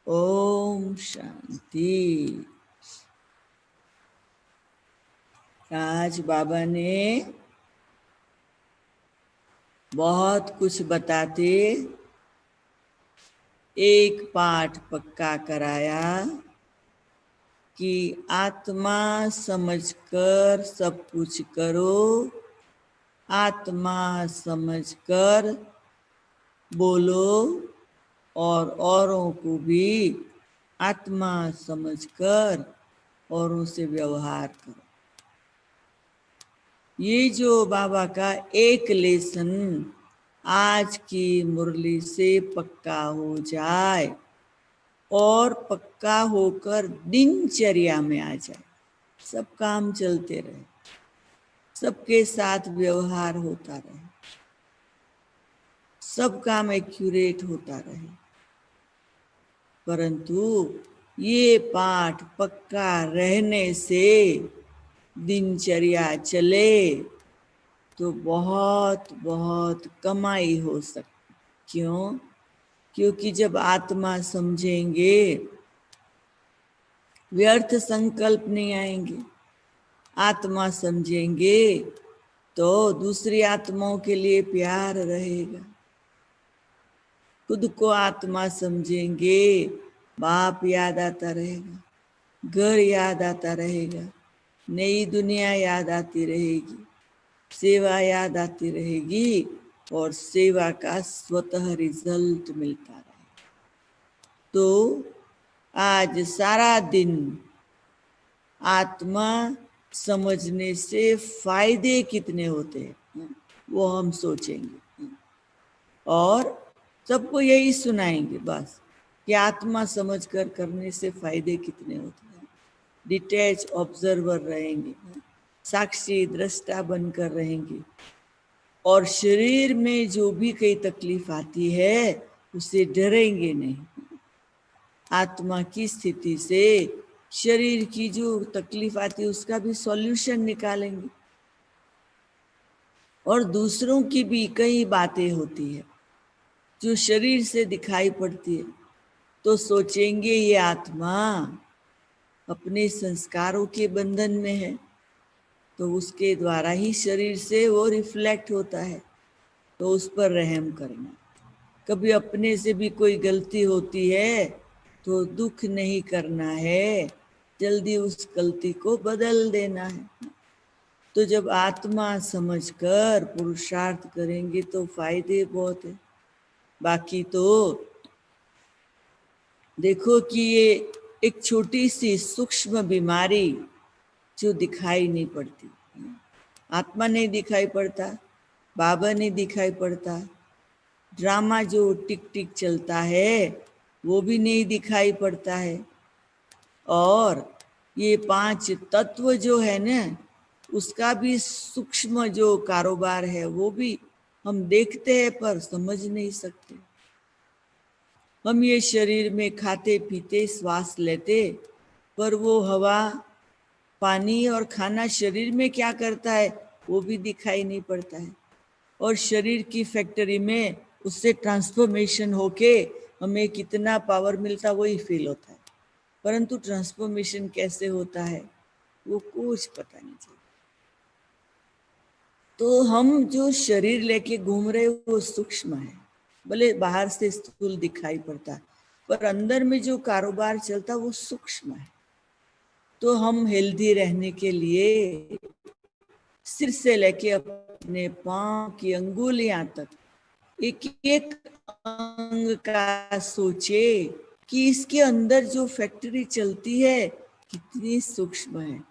ओम शांति। आज बाबा ने बहुत कुछ बताते एक पाठ पक्का कराया कि आत्मा समझकर सब कुछ करो, आत्मा समझकर बोलो और औरों को भी आत्मा समझकर औरों से व्यवहार करो। ये जो बाबा का एक लेसन आज की मुरली से पक्का हो जाए और पक्का होकर दिनचर्या में आ जाए, सब काम चलते रहे, सबके साथ व्यवहार होता रहे, सब काम एक्यूरेट होता रहे, परंतु ये पाठ पक्का रहने से दिनचर्या चले तो बहुत बहुत कमाई हो सकती। क्यों? क्योंकि जब आत्मा समझेंगे व्यर्थ संकल्प नहीं आएंगे। आत्मा समझेंगे तो दूसरी आत्माओं के लिए प्यार रहेगा। खुद को आत्मा समझेंगे, बाप याद आता रहेगा, घर याद आता रहेगा, नई दुनिया याद आती रहेगी, सेवा याद आती रहेगी और सेवा का स्वतः रिजल्ट मिलता रहेगा। तो आज सारा दिन आत्मा समझने से फायदे कितने होते हैं वो हम सोचेंगे और सबको यही सुनाएंगे बस कि आत्मा समझकर करने से फायदे कितने होते हैं। डिटैच ऑब्जर्वर रहेंगे, साक्षी दृष्टा बनकर रहेंगे और शरीर में जो भी कई तकलीफ आती है उसे डरेंगे नहीं। आत्मा की स्थिति से शरीर की जो तकलीफ आती है उसका भी सॉल्यूशन निकालेंगे। और दूसरों की भी कई बातें होती है जो शरीर से दिखाई पड़ती है, तो सोचेंगे ये आत्मा अपने संस्कारों के बंधन में है, तो उसके द्वारा ही शरीर से वो रिफ्लेक्ट होता है, तो उस पर रहम करना। कभी अपने से भी कोई गलती होती है तो दुख नहीं करना है, जल्दी उस गलती को बदल देना है। तो जब आत्मा समझकर पुरुषार्थ करेंगे तो फायदे बहुत है। बाकी तो देखो कि ये एक छोटी सी सूक्ष्म बीमारी जो दिखाई नहीं पड़ती, आत्मा नहीं दिखाई पड़ता, बाबा नहीं दिखाई पड़ता, ड्रामा जो टिक टिक चलता है वो भी नहीं दिखाई पड़ता है, और ये 5 तत्व जो है ना उसका भी सूक्ष्म जो कारोबार है वो भी हम देखते हैं पर समझ नहीं सकते। हम ये शरीर में खाते पीते श्वास लेते, पर वो हवा पानी और खाना शरीर में क्या करता है वो भी दिखाई नहीं पड़ता है। और शरीर की फैक्ट्री में उससे ट्रांसफॉर्मेशन होके हमें कितना पावर मिलता वही फील होता है, परंतु ट्रांसफॉर्मेशन कैसे होता है वो कुछ पता नहीं चलता। तो हम जो शरीर लेके घूम रहे वो सूक्ष्म है, भले बाहर से स्थूल दिखाई पड़ता है पर अंदर में जो कारोबार चलता वो सूक्ष्म है। तो हम हेल्दी रहने के लिए सिर से लेके अपने पांव की अंगुलियां तक एक एक अंग का सोचे कि इसके अंदर जो फैक्ट्री चलती है कितनी सूक्ष्म है।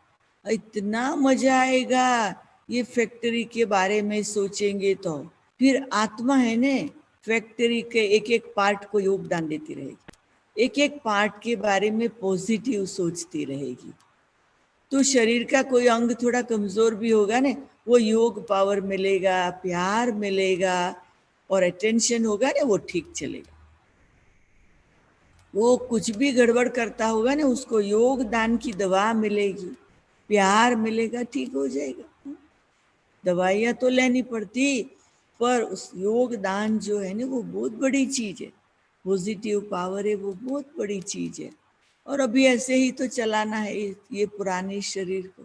इतना मजा आएगा ये फैक्ट्री के बारे में सोचेंगे तो। फिर आत्मा है ने फैक्ट्री के एक एक पार्ट को योगदान देती रहेगी, एक एक पार्ट के बारे में पॉजिटिव सोचती रहेगी। तो शरीर का कोई अंग थोड़ा कमजोर भी होगा ना, वो योग पावर मिलेगा, प्यार मिलेगा और अटेंशन होगा ना, वो ठीक चलेगा। वो कुछ भी गड़बड़ करता होगा ना उसको योगदान की दवा मिलेगी, प्यार मिलेगा, ठीक हो जाएगा। दवाइयाँ तो लेनी पड़ती पर उस योगदान जो है ना वो बहुत बड़ी चीज है। पॉजिटिव पावर है, वो बहुत बड़ी चीज है। और अभी ऐसे ही तो चलाना है ये पुराने शरीर को,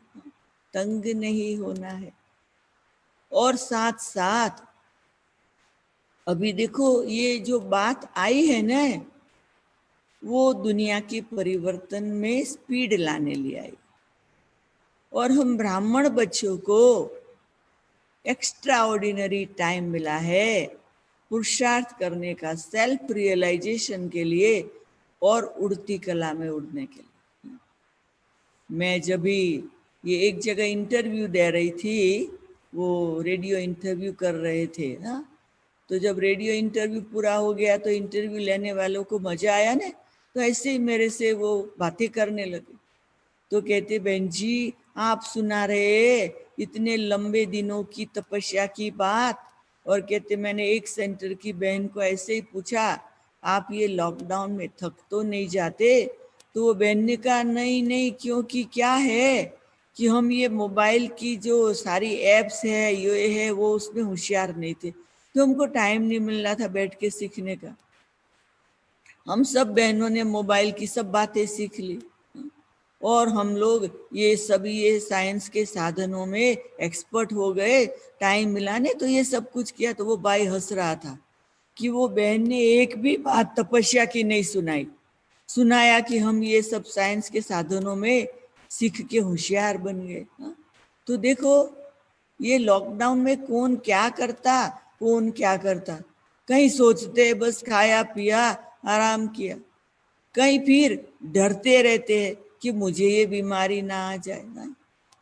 तंग नहीं होना है। और साथ साथ अभी देखो ये जो बात आई है ना, वो दुनिया के परिवर्तन में स्पीड लाने लिए आई। और हम ब्राह्मण बच्चों को एक्स्ट्रा ऑर्डिनरी टाइम मिला है पुरुषार्थ करने का, सेल्फ रियलाइजेशन के लिए और उड़ती कला में उड़ने के लिए। मैं जब भी ये एक जगह इंटरव्यू दे रही थी, वो रेडियो इंटरव्यू कर रहे थे ना, तो जब रेडियो इंटरव्यू पूरा हो गया तो इंटरव्यू लेने वालों को मजा आया ना, तो ऐसे ही मेरे से वो बातें करने लगे। तो कहते बहन जी आप सुना रहे इतने लंबे दिनों की तपस्या की बात, और कहते मैंने एक सेंटर की बहन को ऐसे ही पूछा आप ये लॉकडाउन में थक तो नहीं जाते? तो वो बहन ने कहा नहीं नहीं, क्योंकि क्या है कि हम ये मोबाइल की जो सारी एप्स है ये है वो उसमें होशियार नहीं थे, तो हमको टाइम नहीं मिल रहा था बैठ के सीखने का। हम सब बहनों ने मोबाइल की सब बातें सीख ली, और हम लोग ये सभी ये साइंस के साधनों में एक्सपर्ट हो गए, टाइम मिला ने तो ये सब कुछ किया। तो वो भाई हंस रहा था कि वो बहन ने एक भी बात तपस्या की नहीं सुनाई, सुनाया कि हम ये सब साइंस के साधनों में सीख के होशियार बन गए। तो देखो ये लॉकडाउन में कौन क्या करता, कौन क्या करता, कहीं सोचते बस खाया पिया आराम किया, कहीं फिर डरते रहते हैं कि मुझे ये बीमारी ना आ जाए ना।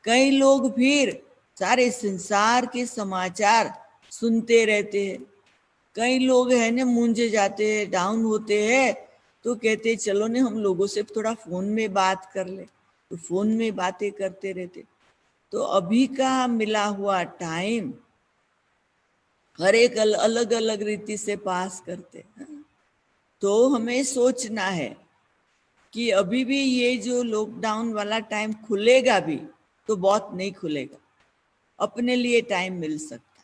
कई लोग फिर सारे संसार के समाचार सुनते रहते हैं। कई लोग है ना मूंझे जाते हैं, डाउन होते हैं, तो कहते हैं चलो ने हम लोगों से थोड़ा फोन में बात कर ले, तो फोन में बातें करते रहते। तो अभी का मिला हुआ टाइम हर एक अलग अलग रीति से पास करते हैं। तो हमें सोचना है कि अभी भी ये जो लॉकडाउन वाला टाइम खुलेगा भी तो बहुत नहीं खुलेगा, अपने लिए टाइम मिल सकता।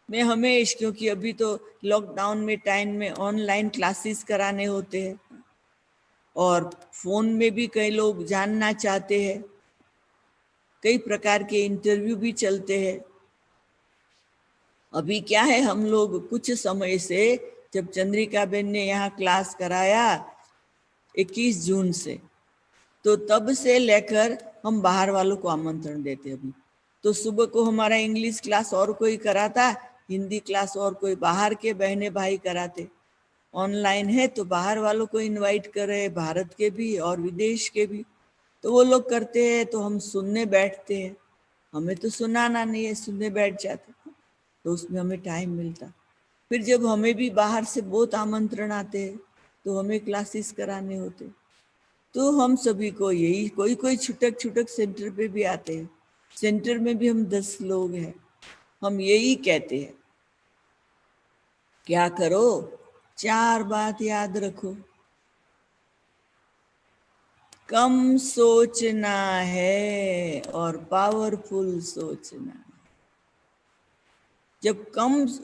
मैं हमेशा, क्योंकि अभी तो लॉकडाउन में टाइम में ऑनलाइन क्लासेस कराने होते हैं, और फोन में भी कई लोग जानना चाहते हैं, कई प्रकार के इंटरव्यू भी चलते हैं। अभी क्या है हम लोग कुछ समय से, जब चंद्रिका बेन ने यहाँ क्लास कराया 21 जून से, तो तब से लेकर हम बाहर वालों को आमंत्रण देते। अभी तो सुबह को हमारा इंग्लिश क्लास और कोई कराता, हिंदी क्लास और कोई बाहर के बहने भाई कराते। ऑनलाइन है तो बाहर वालों को इनवाइट कर रहे, भारत के भी और विदेश के भी, तो वो लोग करते हैं तो हम सुनने बैठते हैं। हमें तो सुनाना नहीं है, सुनने बैठ जाते, तो उसमें हमें टाइम मिलता। फिर जब हमें भी बाहर से बहुत आमंत्रण आते हैं तो हमें क्लासेस कराने होते, तो हम सभी को यही, कोई कोई छुटक छुटक सेंटर पे भी आते हैं। सेंटर में भी हम 10 लोग हैं। हम यही कहते हैं क्या करो, 4 बात याद रखो। कम सोचना है और पावरफुल सोचना है।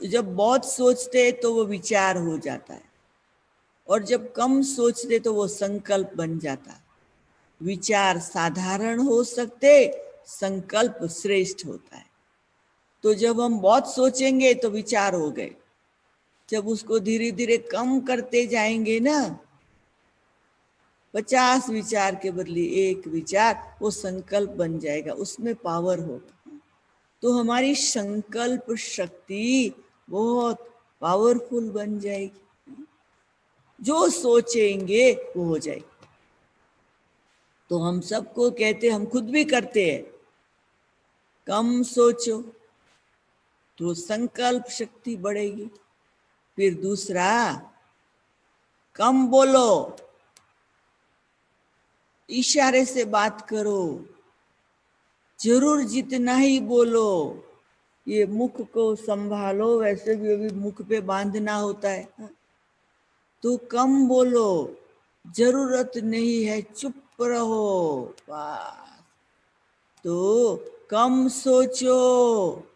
जब बहुत सोचते तो वो विचार हो जाता है, और जब कम सोचते तो वो संकल्प बन जाता है। विचार साधारण हो सकते, संकल्प श्रेष्ठ होता है। तो जब हम बहुत सोचेंगे तो विचार हो गए, जब उसको धीरे धीरे कम करते जाएंगे ना, 50 विचार के बदले 1 विचार, वो संकल्प बन जाएगा, उसमें पावर होगा। तो हमारी संकल्प शक्ति बहुत पावरफुल बन जाएगी, जो सोचेंगे वो हो जाएगी। तो हम सबको कहते, हम खुद भी करते हैं, कम सोचो तो संकल्प शक्ति बढ़ेगी। फिर दूसरा, कम बोलो, इशारे से बात करो, जरूर जितना ही बोलो। ये मुख को संभालो, वैसे भी अभी मुख पे बांधना होता है, तो कम बोलो, जरूरत नहीं है चुप रहो, बस। तो कम सोचो,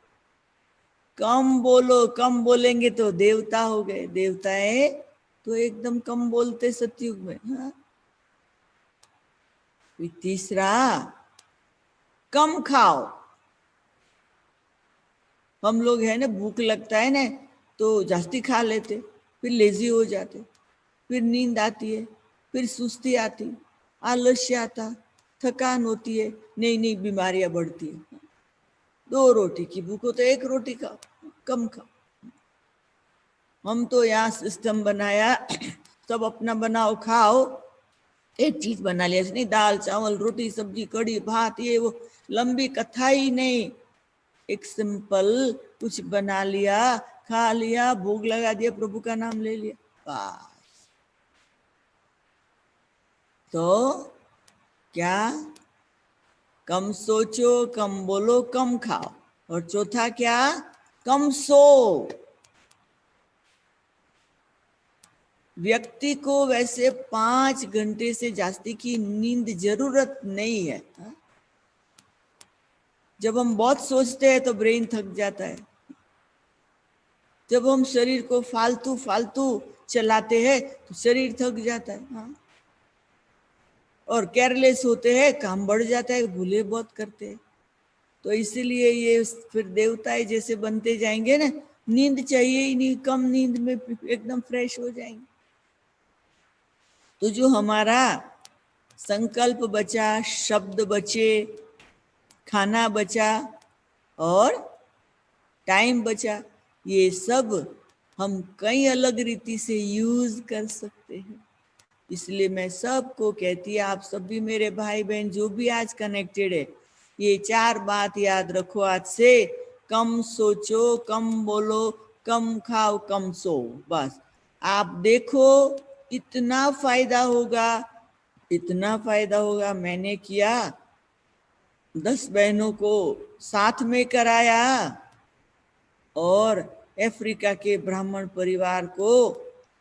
कम बोलो, कम बोलेंगे तो देवता हो गए। देवताएं तो एकदम कम बोलते सतयुग में। हाँ, फिर तीसरा, कम खाओ। हम लोग है ना, भूख लगता है ना तो जास्ती खा लेते, फिर लेजी हो जाते, फिर नींद आती है, फिर सुस्ती आती, आलस्य आता, थकान होती है, नहीं नहीं बीमारियां बढ़ती है। 2 रोटी की भूख हो तो 1 रोटी खाओ, कम खाओ। हम तो यहाँ सिस्टम बनाया, सब अपना बनाओ खाओ, एक चीज बना लिया, नहीं दाल चावल रोटी सब्जी कड़ी भात ये वो, लंबी कथा ही नहीं, एक सिंपल कुछ बना लिया, खा लिया, भोग लगा दिया, प्रभु का नाम ले लिया, बस। तो क्या, कम सोचो, कम बोलो, कम खाओ। और चौथा क्या, कम सो। व्यक्ति को वैसे 5 घंटे से जास्ती की नींद जरूरत नहीं है। जब हम बहुत सोचते हैं तो ब्रेन थक जाता है, जब हम शरीर को फालतू फालतू चलाते हैं तो शरीर थक जाता है। हाँ, और केयरलेस होते हैं, काम बढ़ जाता है, भूले बहुत करते हैं। तो इसीलिए ये फिर देवता जैसे बनते जाएंगे ना, नींद चाहिए ही नहीं, कम नींद में एकदम फ्रेश हो जाएंगे। तो जो हमारा संकल्प बचा, शब्द बचे, खाना बचा और टाइम बचा, ये सब हम कई अलग रीति से यूज कर सकते हैं। इसलिए मैं सबको कहती है, आप सब भी मेरे भाई बहन जो भी आज कनेक्टेड है, ये 4 बात याद रखो आज से, कम सोचो, कम बोलो, कम खाओ, कम सो। बस आप देखो इतना फायदा होगा, इतना फायदा होगा। मैंने किया, 10 बहनों को साथ में कराया और अफ्रीका के ब्राह्मण परिवार को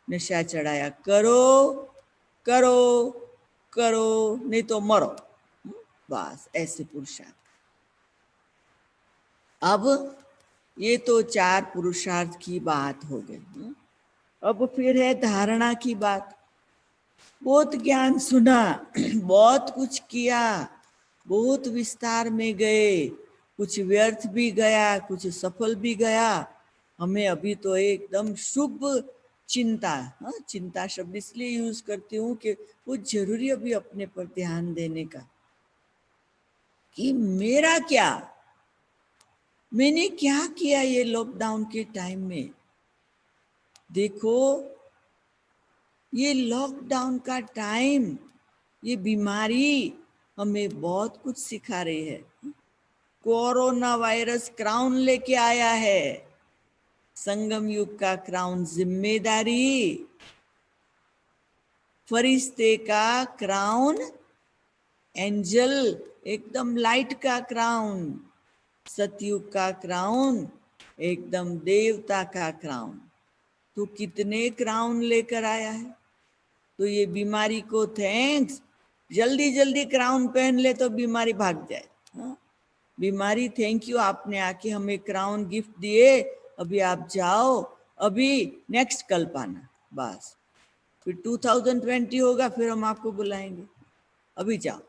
नशा चढ़ाया, करो करो करो नहीं तो मरो। बस ऐसे पुरुषार्थ। अब ये तो 4 पुरुषार्थ की बात हो गई। अब फिर है धारणा की बात। बहुत ज्ञान सुना, बहुत कुछ किया, बहुत विस्तार में गए, कुछ व्यर्थ भी गया, कुछ सफल भी गया। हमें अभी तो एकदम शुभ चिंता, हाँ चिंता शब्द इसलिए यूज करती हूँ कि वो जरूरी अभी अपने पर ध्यान देने का, कि मेरा क्या, मैंने क्या किया ये लॉकडाउन के टाइम में। देखो ये लॉकडाउन का टाइम, ये बीमारी हमें बहुत कुछ सिखा रही है। कोरोना वायरस क्राउन लेके आया है, संगम युग का क्राउन जिम्मेदारी, फरिश्ते का क्राउन एंजल एकदम लाइट का क्राउन, सतयुग का क्राउन एकदम देवता का क्राउन। तो कितने क्राउन लेकर आया है। तो ये बीमारी को थैंक्स, जल्दी जल्दी क्राउन पहन ले तो बीमारी भाग जाए। हाँ? बीमारी थैंक यू, आपने आके हमें क्राउन गिफ्ट दिए, अभी आप जाओ, अभी नेक्स्ट कल पाना। बस फिर 2020 होगा, फिर हम आपको बुलाएंगे, अभी जाओ।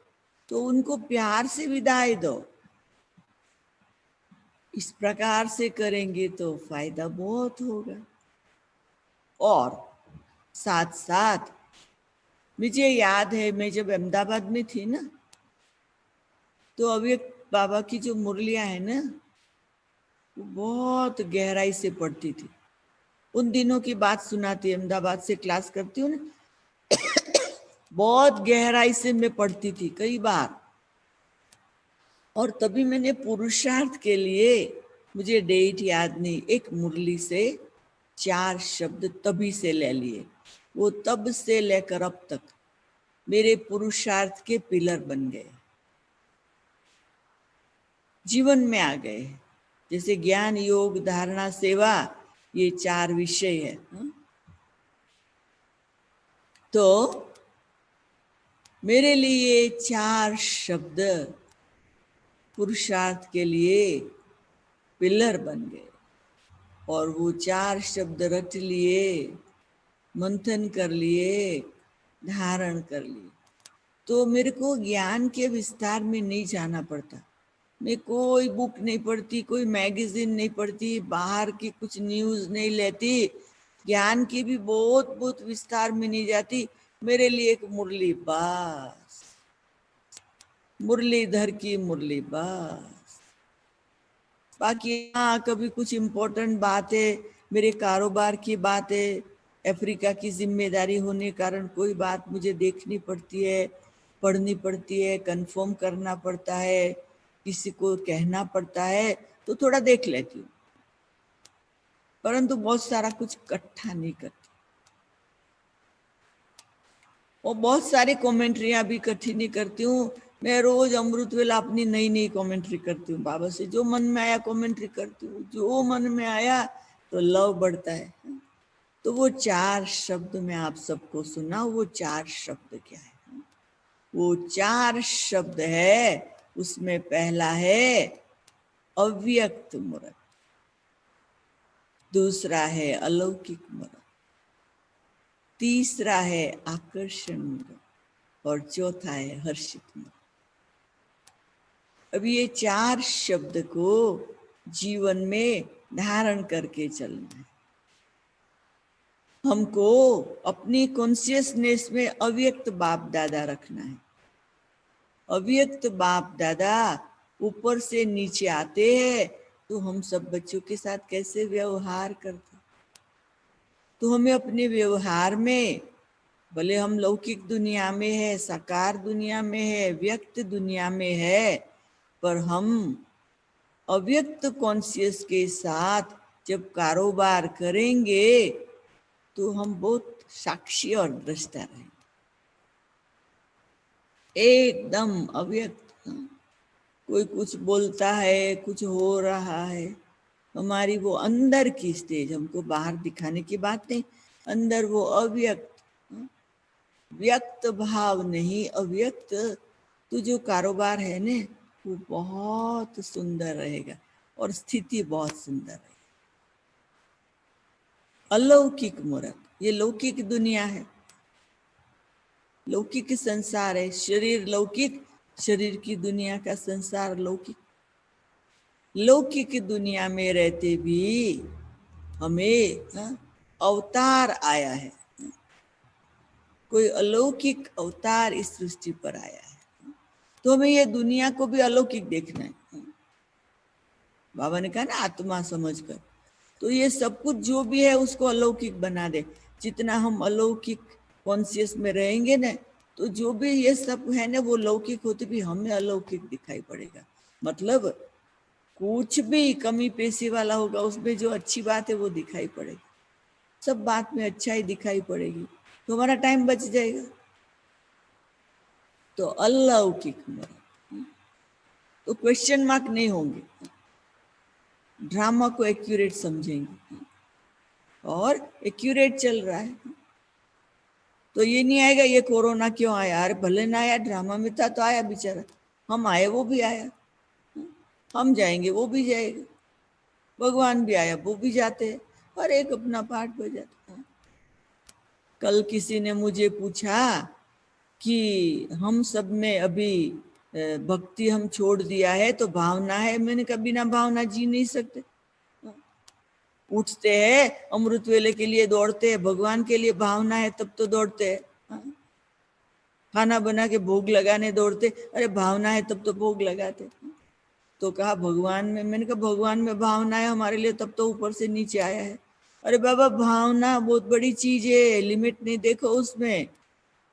तो उनको प्यार से विदाई दो। इस प्रकार से करेंगे तो फायदा बहुत होगा। और साथ साथ मुझे याद है, मैं जब अहमदाबाद में थी ना, तो अभी बाबा की जो मुरलियां है ना, वो बहुत गहराई से पढ़ती थी। उन दिनों की बात सुनाती, अहमदाबाद से क्लास करती हूँ ना, बहुत गहराई से मैं पढ़ती थी कई बार। और तभी मैंने पुरुषार्थ के लिए, मुझे डेट याद नहीं, एक मुरली से 4 शब्द तभी से ले लिए। वो तब से लेकर अब तक मेरे पुरुषार्थ के पिलर बन गए, जीवन में आ गए। जैसे ज्ञान योग धारणा सेवा, ये 4 विषय है। तो मेरे लिए 4 शब्द पुरुषार्थ के लिए पिलर बन गए। और वो 4 शब्द रट लिए, मंथन कर लिए, धारण कर लिए, तो मेरे को ज्ञान के विस्तार में नहीं जाना पड़ता। मैं कोई बुक नहीं पढ़ती, कोई मैगजीन नहीं पढ़ती, बाहर की कुछ न्यूज़ नहीं लेती, ज्ञान की भी बहुत बहुत विस्तार में नहीं जाती। मेरे लिए एक मुरली बस, मुरलीधर की मुरली बस। बाकी हाँ, कभी कुछ इम्पोर्टेंट बात है, मेरे कारोबार की बात है, अफ्रीका की जिम्मेदारी होने कारण कोई बात मुझे देखनी पड़ती है, पढ़नी पड़ती है, कंफर्म करना पड़ता है, किसी को कहना पड़ता है, तो थोड़ा देख लेती हूँ, परंतु बहुत सारा कुछ इकट्ठा नहीं करती। और बहुत सारी कमेंट्रियां भी इकट्ठी नहीं करती हूँ। मैं रोज अमृत वेला अपनी नई नई कमेंट्री करती हूँ, बाबा से जो मन में आया कमेंट्री करती हूँ, जो मन में आया, तो लव बढ़ता है। तो वो 4 शब्द मैं आप सबको सुना, वो 4 शब्द क्या है? वो 4 शब्द है, उसमें पहला है अव्यक्त मूर्त, दूसरा है अलौकिक मूर्त, तीसरा है आकर्षण मूर्त, और चौथा है हर्षित मूर्त। अब ये 4 शब्द को जीवन में धारण करके चलना है। हमको अपनी कॉन्शियसनेस में अव्यक्त बाप दादा रखना है। अव्यक्त बाप दादा ऊपर से नीचे आते हैं, तो हम सब बच्चों के साथ कैसे व्यवहार करते, तो हमें अपने व्यवहार में, भले हम लौकिक दुनिया में है, साकार दुनिया में है, व्यक्त दुनिया में है, पर हम अव्यक्त कॉन्शियस के साथ जब कारोबार करेंगे तो हम बहुत साक्षी और दृष्टा रहेंगे, एकदम अव्यक्त। कोई कुछ बोलता है, कुछ हो रहा है, हमारी वो अंदर की स्टेज, हमको बाहर दिखाने की बात नहीं, अंदर वो अव्यक्त, व्यक्त भाव नहीं, अव्यक्त, तो जो कारोबार है ने वो बहुत सुंदर रहेगा और स्थिति बहुत सुंदर रहेगी। अलौकिक मूर्त, ये लौकिक दुनिया है, लौकिक संसार है, शरीर लौकिक, शरीर की दुनिया का संसार लौकिक। लौकिक दुनिया में रहते भी हमें अवतार आया है, कोई अलौकिक अवतार इस सृष्टि पर आया है, तो हमें ये दुनिया को भी अलौकिक देखना है। बाबा ने कहा ना आत्मा समझकर, तो ये सब कुछ जो भी है उसको अलौकिक बना दे। जितना हम अलौकिक कॉन्शियस में रहेंगे ना, तो जो भी ये सब है ना वो लौकिक होते भी हमें अलौकिक दिखाई पड़ेगा। मतलब कुछ भी कमी पेशी वाला होगा उसमें जो अच्छी बात है वो दिखाई पड़ेगी, सब बात में अच्छाई दिखाई पड़ेगी, तो हमारा टाइम बच जाएगा। तो अलौकिक मूर्त, तो क्वेश्चन मार्क नहीं होंगे, ड्रामा को एक्यूरेट समझेंगे, और एक्यूरेट चल रहा है। तो ये नहीं आएगा ये कोरोना क्यों आया, अरे भले ना आया, ड्रामा में था तो आया बेचारा, हम आए वो भी आया, हम जाएंगे वो भी जाएगा, भगवान भी आया वो भी जाते हैं, हर एक अपना पार्ट बजाता है। कल किसी ने मुझे पूछा कि हम सब में अभी भक्ति हम छोड़ दिया है तो भावना है, मैंने कहा बिना भावना जी नहीं सकते। उठते हैं अमृत वेले के लिए दौड़ते हैं, भगवान के लिए भावना है तब तो दौड़ते हैं। खाना बना के भोग लगाने दौड़ते, अरे भावना है तब तो भोग लगाते। तो कहा भगवान में, मैंने कहा भगवान में भावना है हमारे लिए तब तो ऊपर से नीचे आया है। अरे बाबा भावना बहुत बड़ी चीज है, लिमिट नहीं देखो उसमें,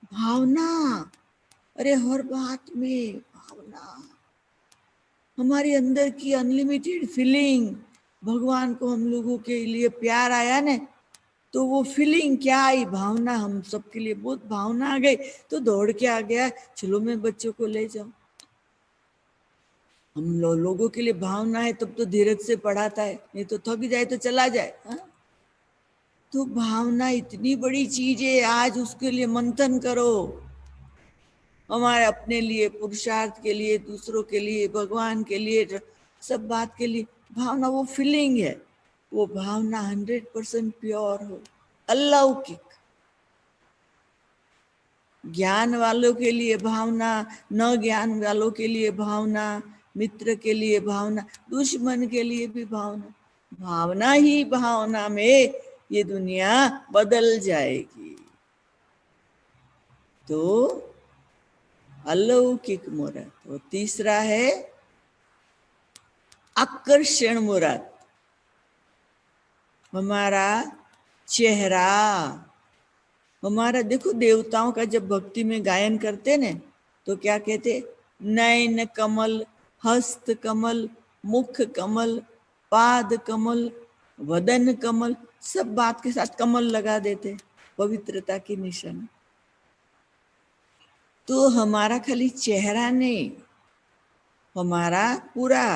भावना, अरे हर बात में भावना, हमारे अंदर की अनलिमिटेड फीलिंग, भगवान को हम लोगों के लिए प्यार आया ना, तो वो फीलिंग क्या आई, भावना, हम सबके लिए बहुत भावना आ गई, तो दौड़ के आ गया, चलो मैं बच्चों को ले जाऊं। हम लोगों के लिए भावना है तब तो धीरज से पढ़ाता है, नहीं तो थक जाए तो चला जाए। तो भावना इतनी बड़ी चीज है, आज उसके लिए मंथन करो, हमारे अपने लिए, पुरुषार्थ के लिए, दूसरों के लिए, भगवान के लिए, सब बात के लिए भावना, वो फीलिंग है, वो भावना 100% प्योर हो, अलौकिक, ज्ञान वालों के लिए भावना, न ज्ञान वालों के लिए भावना, मित्र के लिए भावना, दुश्मन के लिए भी भावना। भावना ही भावना में ये दुनिया बदल जाएगी। तो अलौकिक मूर्त। और तीसरा है आकर्षण मूर्त। हमारा चेहरा, हमारा देखो, देवताओं का जब भक्ति में गायन करते ने तो क्या कहते? नयन कमल, हस्त कमल, मुख कमल, पाद कमल, वदन कमल, सब बात के साथ कमल लगा देते, पवित्रता की निशानी। तो हमारा खाली चेहरा नहीं, हमारा पूरा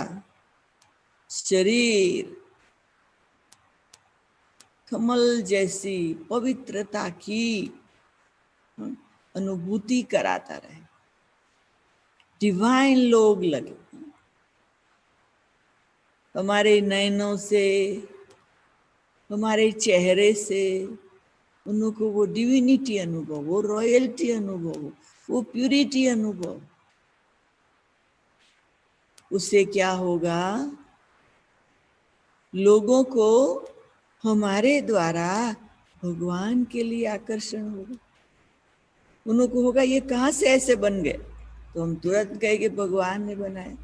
शरीर कमल जैसी पवित्रता की अनुभूति कराता रहे, डिवाइन लोग लगे। हमारे नयनों से, हमारे चेहरे से उनको वो डिविनिटी अनुभव, वो रॉयल्टी अनुभव, वो प्यूरिटी अनुभव। उससे क्या होगा? लोगों को हमारे द्वारा भगवान के लिए आकर्षण होगा। उनको होगा ये कहाँ से ऐसे बन गए, तो हम तुरंत कहेंगे भगवान ने बनाया।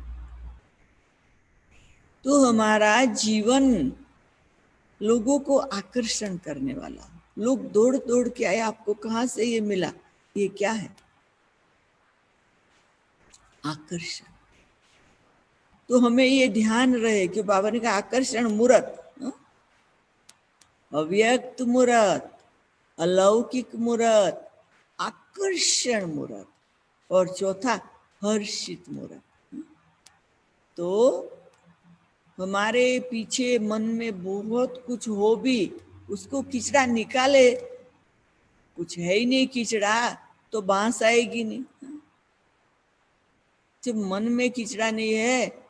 तो हमारा जीवन लोगों को आकर्षण करने वाला। लोग दौड़ दौड़ के आए, आपको कहाँ से ये मिला? ये क्या है? आकर्षण। तो हमें ये ध्यान रहे कि बाबा ने कहा आकर्षण मूर्त, अव्यक्त मूर्त, अलौकिक मूर्त, आकर्षण मूर्त, और चौथा हर्षित मूर्त। तो हमारे पीछे मन में बहुत कुछ हो भी उसको किचड़ा निकाले, कुछ है ही नहीं किचड़ा, तो बांस आएगी नहीं। जब मन में किचड़ा नहीं है,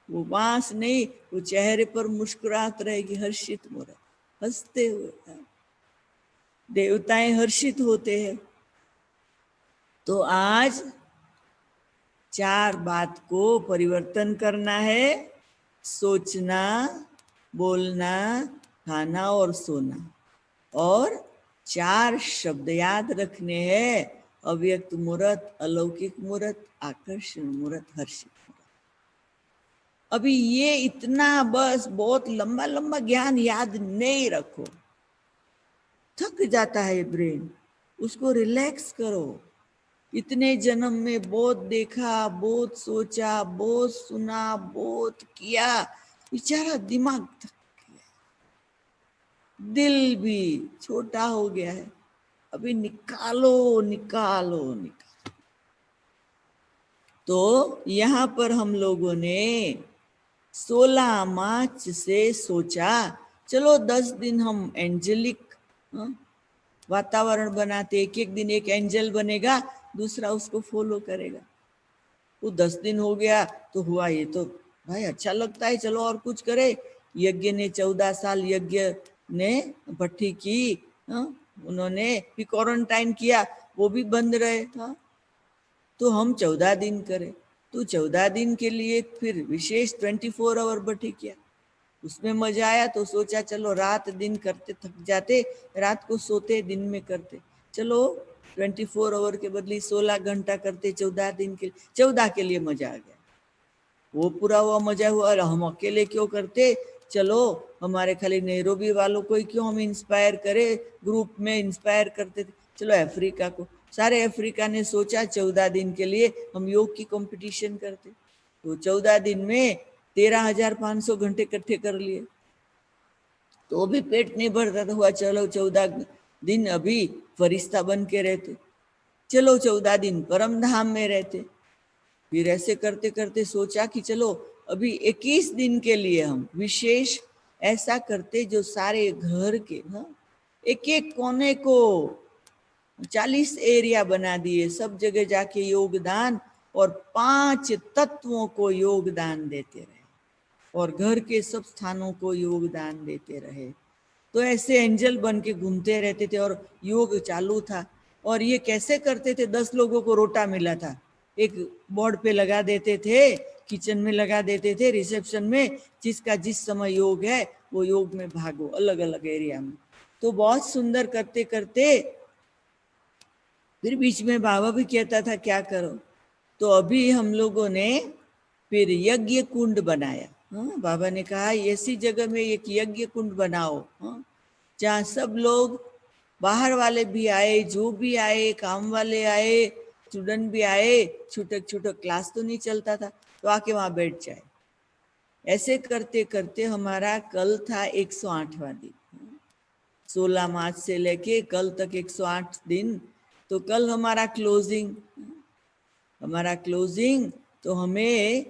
वो बांस नहीं, वो चेहरे पर मुस्कुराहट रहेगी, हर्षित मूर्त, हंसते हुए। देवताएं हर्षित होते हैं। तो आज 4 बात को परिवर्तन करना है: सोचना, बोलना, खाना और सोना। और 4 शब्द याद रखने हैं: अव्यक्त मूर्त, अलौकिक मूर्त, आकर्षण मूर्त, हर्षित मूर्त। अभी ये इतना बस, बहुत लंबा लंबा ज्ञान याद नहीं रखो, थक जाता है ब्रेन, उसको रिलैक्स करो। इतने जन्म में बहुत देखा, बहुत सोचा, बहुत सुना, बहुत किया, बेचारा दिमाग थक गया, दिल भी छोटा हो गया है। अभी निकालो निकालो निकालो। तो यहाँ पर हम लोगों ने 16 मार्च से सोचा, चलो 10 दिन हम एंजेलिक वातावरण बनाते, एक एक दिन एक एंजल बनेगा, दूसरा उसको फॉलो करेगा। वो 10 दिन हो गया तो हुआ, ये तो भाई अच्छा लगता है, चलो और कुछ करे। यज्ञ ने 14 साल यज्ञ ने भट्टी की, उन्होंने भी क्वारंटाइन किया, वो भी बंद रहे। तो हम 14 दिन करें। तो 14 दिन के लिए फिर विशेष 24 आवर भट्टी किया, उसमें मजा आया। तो सोचा चलो रात दिन करते, थक जाते, रात को सोते, दिन में करते। चलो 24 आवर के बदले 16 घंटा करते 14 दिन के लिए। 14 के लिए मजा आ गया, वो पूरा हुआ, मजा हुआ। और हम अकेले क्यों करते? चलो हमारे खाली नैरोबी वालों को ही क्यों हम इंस्पायर करें, ग्रुप में इंस्पायर करते थे। चलो अफ्रीका को, सारे अफ्रीका ने सोचा 14 दिन के लिए हम योग की कंपटीशन करते। तो 14 दिन में 13,500 घंटे इकट्ठे कर लिए, तो भी पेट नहीं भरता था। हुआ चलो 14 दिन अभी फरिश्ता बन के रहते, चलो 14 दिन परम धाम में रहते। फिर ऐसे करते करते सोचा कि चलो अभी 21 दिन के लिए हम विशेष ऐसा करते जो सारे घर के एक एक कोने को 40 एरिया बना दिए, सब जगह जाके योगदान, और 5 तत्वों को योगदान देते रहे, और घर के सब स्थानों को योगदान देते रहे। तो ऐसे एंजल बन के घूमते रहते थे और योग चालू था। और ये कैसे करते थे, 10 लोगों को रोटा मिला था, एक बोर्ड पे लगा देते थे, किचन में लगा देते थे, रिसेप्शन में, जिसका जिस समय योग है वो योग में भागो, अलग अलग एरिया में। तो बहुत सुंदर करते करते फिर बीच में बाबा भी कहता था क्या करो, तो अभी हम लोगों ने फिर यज्ञ कुंड बनाया। हाँ, बाबा ने कहा ऐसी जगह में एक यज्ञ कुंड बनाओ, हाँ, जहाँ सब लोग, बाहर वाले भी आए, जो भी आए, काम वाले आए, स्टूडेंट भी आए, छूटक छूटक क्लास तो नहीं चलता था, तो आके वहां बैठ जाए। ऐसे करते करते हमारा कल था 108वां दिन, 16 मार्च से लेके कल तक 108 दिन। तो कल हमारा क्लोजिंग, तो हमें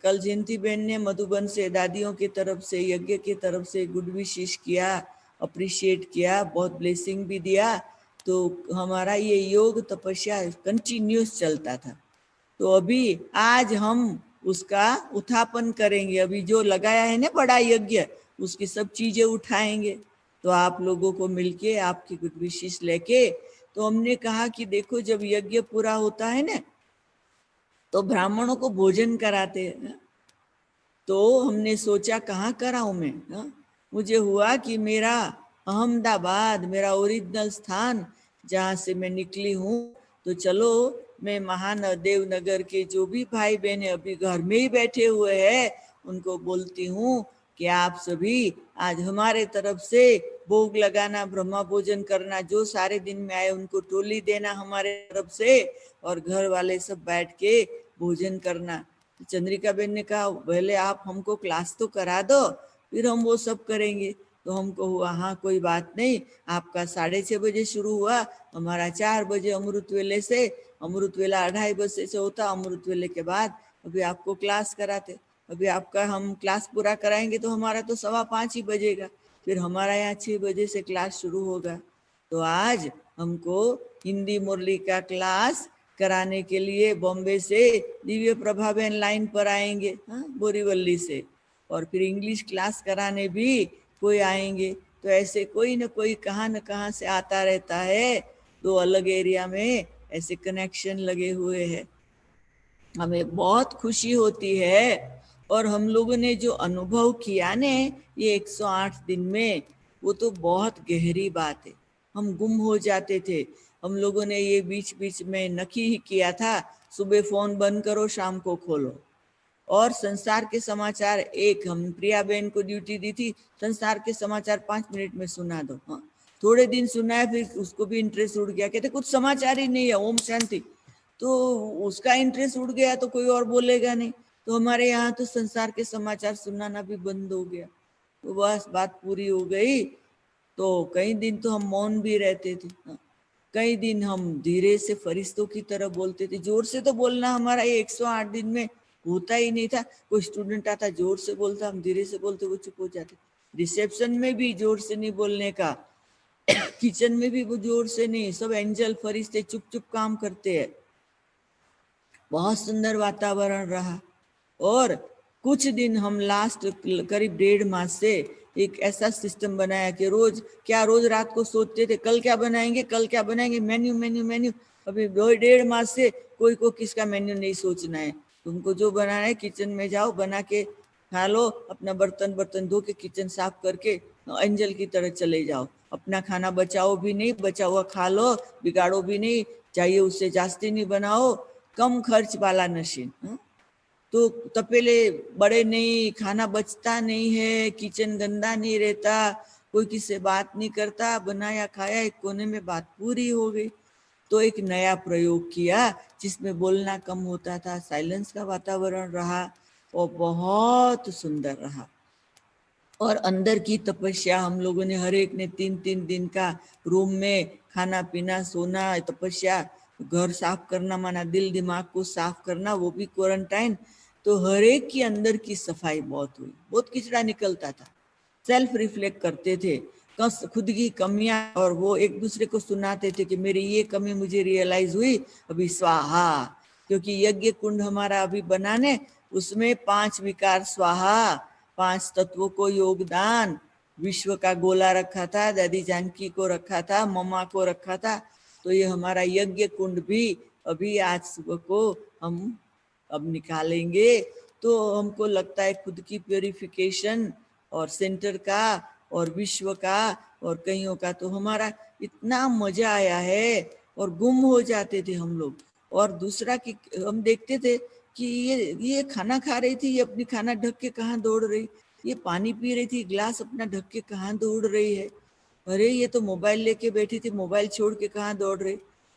कल जयंती बहन ने मधुबन से, दादियों की तरफ से, यज्ञ की तरफ से गुड विशेष किया, अप्रिशिएट किया, बहुत ब्लेसिंग भी दिया। तो हमारा ये योग तपस्या कंटिन्यूस चलता था। तो अभी आज हम उसका उत्थापन करेंगे। अभी जो लगाया है ना बड़ा यज्ञ, उसकी सब चीजें उठाएंगे। तो आप लोगों को मिलके, आपकी गुड विशेष लेके, तो हमने कहा कि देखो जब यज्ञ पूरा होता है ना तो ब्राह्मणों को भोजन कराते हैं। तो हमने सोचा कहाँ कराऊं मैं, हाँ? मुझे हुआ कि मेरा अहमदाबाद, मेरा ओरिजिनल स्थान जहाँ से मैं निकली हूँ, तो चलो मैं महादेव नगर के जो भी भाई बहन अभी घर में ही बैठे हुए हैं उनको बोलती हूँ कि आप सभी आज हमारे तरफ से भोग लगाना, ब्रह्मा भोजन करना, जो सारे दिन में आए उनको टोली देना हमारे तरफ से, और घर वाले सब बैठ के भोजन करना। चंद्रिका बेन ने कहा पहले आप हमको क्लास तो करा दो, फिर हम वो सब करेंगे। तो हमको हुआ हाँ कोई बात नहीं, आपका 6:30 बजे शुरू हुआ, हमारा 4 बजे अमृत वेले से, अमृत वेला 2:30 बजे से होता, अमृत वेले के बाद अभी आपको क्लास कराते। अभी आपका हम क्लास पूरा कराएंगे तो हमारा तो 5:15 ही बजेगा, फिर हमारा यहाँ 6 बजे से क्लास शुरू होगा। तो आज हमको हिंदी मुरली का क्लास कराने के लिए बॉम्बे से दिव्य प्रभा बहन लाइन पर आएंगे, हाँ, बोरीवली से, और फिर इंग्लिश क्लास कराने भी कोई आएंगे। तो ऐसे कोई न कोई कहाँ न कहाँ से आता रहता है, दो अलग एरिया में ऐसे कनेक्शन लगे हुए हैं। हमें बहुत खुशी होती है, और हम लोगों ने जो अनुभव किया ने ये 108 दिन में, वो तो बहुत गहरी बात है। हम गुम हो जाते थे। हम लोगों ने ये बीच बीच में नक्की ही किया था, सुबह फोन बंद करो, शाम को खोलो, और संसार के समाचार, एक हम प्रिया बहन को ड्यूटी दी थी, संसार के समाचार 5 मिनट में सुना दो। हाँ, थोड़े दिन सुना है, फिर उसको भी इंटरेस्ट उड़ गया, कहते कुछ समाचार ही नहीं है, ओम शांति। तो उसका इंटरेस्ट उड़ गया तो कोई और बोलेगा नहीं। तो हमारे यहाँ तो संसार के समाचार सुनाना भी बंद हो गया। तो बस बात पूरी हो गई। तो कई दिन तो हम मौन भी रहते थे, कई दिन हम धीरे से फरिश्तों की तरह बोलते थे। जोर से तो बोलना हमारा ये 108 दिन में होता ही नहीं था। कोई स्टूडेंट आता जोर से बोलता, हम धीरे से बोलते, वो चुप हो जाते। रिसेप्शन में भी जोर से नहीं बोलने का, किचन में भी वो जोर से नहीं, सब एंजल फरिश्ते चुप चुप काम करते हैं। बहुत सुंदर वातावरण रहा। और कुछ दिन हम लास्ट करीब 1.5 मास से एक ऐसा सिस्टम बनाया कि रोज रोज रात को सोचते थे कल क्या बनाएंगे, कल क्या बनाएंगे, मेन्यू मेन्यू मेन्यू। अभी 1.5 मास से कोई को किसका मेन्यू नहीं सोचना है, तुमको जो बनाना है किचन में जाओ, बना के खा लो, अपना बर्तन धो के किचन साफ करके एंजल की तरह चले जाओ। अपना खाना बचाओ भी नहीं, बचा हुआ खा लो, बिगाड़ो भी नहीं, चाहिए उससे जास्ती नहीं बनाओ, कम खर्च वाला नशीन। तो तपेले बड़े नहीं, खाना बचता नहीं है, किचन गंदा नहीं रहता, कोई किसी से बात नहीं करता, बनाया खाया एक कोने में, बात पूरी हो गई। तो एक नया प्रयोग किया जिसमें बोलना कम होता था, साइलेंस का वातावरण रहा और बहुत सुंदर रहा। और अंदर की तपस्या हम लोगों ने, हर एक ने 3-3 दिन का रूम में खाना पीना सोना तपस्या, घर साफ करना, माना दिल दिमाग को साफ करना, वो भी क्वारंटाइन। तो हर एक की अंदर की सफाई बहुत हुई, बहुत किचड़ा निकलता था। सेल्फ रिफ्लेक्ट करते थे, खुद की कमियां, और वो एक दूसरे को सुनाते थे कि मेरी ये कमी मुझे रियलाइज हुई, अभी स्वाहा। क्योंकि यज्ञ कुंड हमारा अभी बनाने, उसमें 5 विकार स्वाहा, 5 तत्वों को योगदान, विश्व का गोला रखा था, दादी जानकी को रखा था, मम्मा को रखा था। तो ये हमारा यज्ञ कुंड भी अभी आज सुबह को हम अब निकालेंगे। तो हमको लगता है खुद की प्योरिफिकेशन और सेंटर का और विश्व का और कईयों का, तो हमारा इतना मजा आया है। और गुम हो जाते थे हम लोग। और दूसरा कि हम देखते थे कि ये खाना खा रही थी, ये अपनी खाना ढक के कहाँ दौड़ रही, ये पानी पी रही थी, गिलास अपना ढक के कहाँ दौड़ रही है, अरे ये तो मोबाइल लेके बैठी थी, मोबाइल छोड़ के कहाँ दौड़ रही।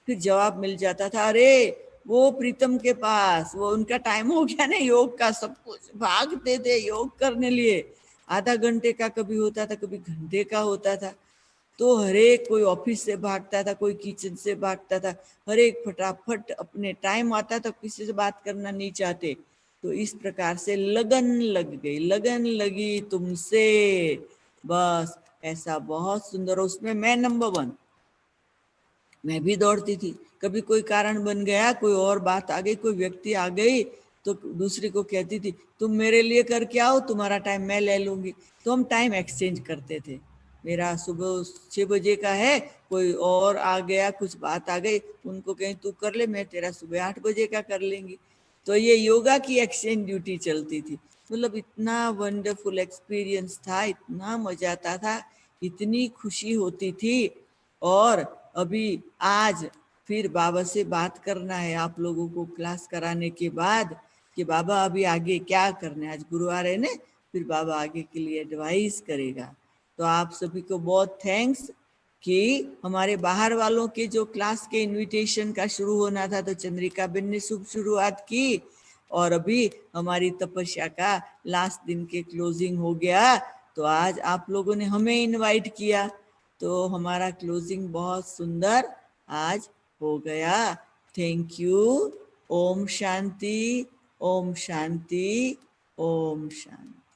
फिर जवाब मिल जाता था, अरे वो प्रीतम के पास वो उनका टाइम हो गया ना योग का, सब कुछ भागते थे योग करने लिए। आधा घंटे का कभी होता था, कभी घंटे का होता था। तो हरेक कोई ऑफिस से भागता था, कोई किचन से भागता था, हरेक फटाफट अपने टाइम आता था, किसी से बात करना नहीं चाहते। तो इस प्रकार से लगन लग गई, लगन लगी तुमसे, बस ऐसा बहुत सुंदर। उसमें मैं नंबर 1, मैं भी दौड़ती थी। कभी कोई कारण बन गया, कोई और बात आ गई, कोई व्यक्ति आ गई, तो दूसरी को कहती थी तुम मेरे लिए करके आओ, तुम्हारा टाइम मैं ले लूंगी। तो हम टाइम एक्सचेंज करते थे। मेरा सुबह 6 बजे का है, कोई और आ गया, कुछ बात आ गई, उनको कहीं तू कर ले, मैं तेरा सुबह 8 बजे का कर लेंगी। तो ये योगा की एक्सचेंज ड्यूटी चलती थी। मतलब इतना वंडरफुल एक्सपीरियंस था, इतना मजा आता था, इतनी खुशी होती थी। और अभी आज फिर बाबा से बात करना है आप लोगों को क्लास कराने के बाद कि बाबा अभी आगे क्या करना है। आज गुरुवार है ना, फिर बाबा आगे के लिए एडवाइस करेगा। तो आप सभी को बहुत थैंक्स कि हमारे बाहर वालों के जो क्लास के इनविटेशन का शुरू होना था, तो चंद्रिका बेन ने शुभ शुरुआत की। और अभी हमारी तपस्या का लास्ट दिन के क्लोजिंग हो गया, तो आज आप लोगों ने हमें इनवाइट किया, तो हमारा क्लोजिंग बहुत सुंदर आज हो गया। Thank you. ओम शांति, ओम शांति, ओम शांति।